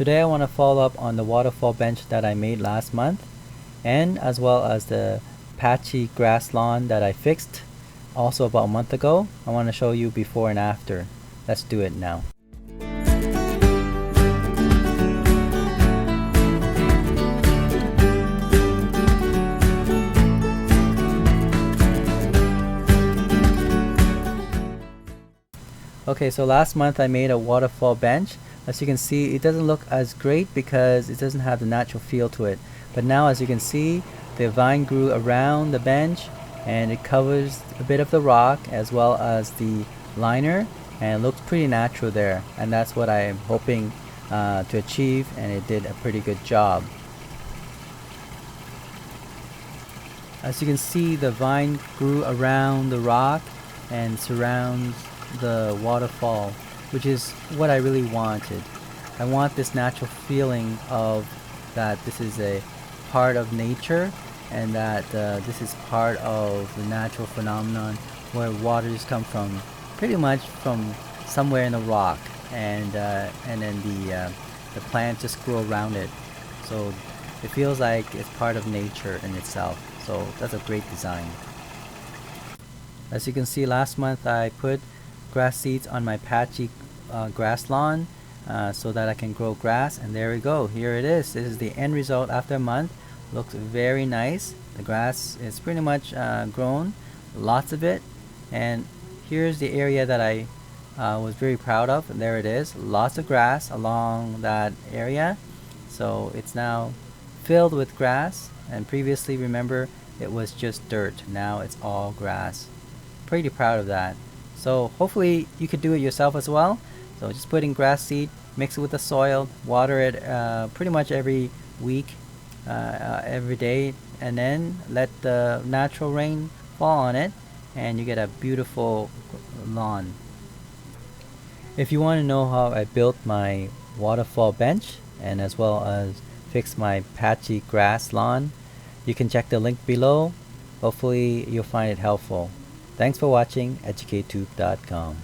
Today I want to follow up on the waterfall bench that I made last month, and as well as the patchy grass lawn that I fixed also about a month ago. I want to show you before and after. Let's do it now. Okay, so last month I made a waterfall bench. As you can see, it doesn't look as great because it doesn't have the natural feel to it. But now, as you can see, the vine grew around the bench and it covers a bit of the rock as well as the liner, and it looks pretty natural there, and that's what I'm hoping to achieve, and it did a pretty good job. As you can see, the vine grew around the rock and surrounds the waterfall, which is what I really wanted. I want this natural feeling of that this is a part of nature, and that this is part of the natural phenomenon where waters come from, pretty much from somewhere in the rock, and then the plants just grow around it, so it feels like it's part of nature in itself. So that's a great design. As you can see, last month I put grass seeds on my patchy grass lawn so that I can grow grass, and there we go. Here it is. This is the end result after a month. Looks very nice. The grass is pretty much grown, lots of it, and here's the area that I was very proud of, and there it is. Lots of grass along that area, so it's now filled with grass, and previously, remember, it was just dirt. Now it's all grass. Pretty proud of that. So hopefully you could do it yourself as well. So just put in grass seed, mix it with the soil, water it pretty much every week, every day, and then let the natural rain fall on it, and you get a beautiful lawn. If you want to know how I built my waterfall bench and as well as fix my patchy grass lawn, you can check the link below. Hopefully you'll find it helpful. Thanks for watching EducateTube.com.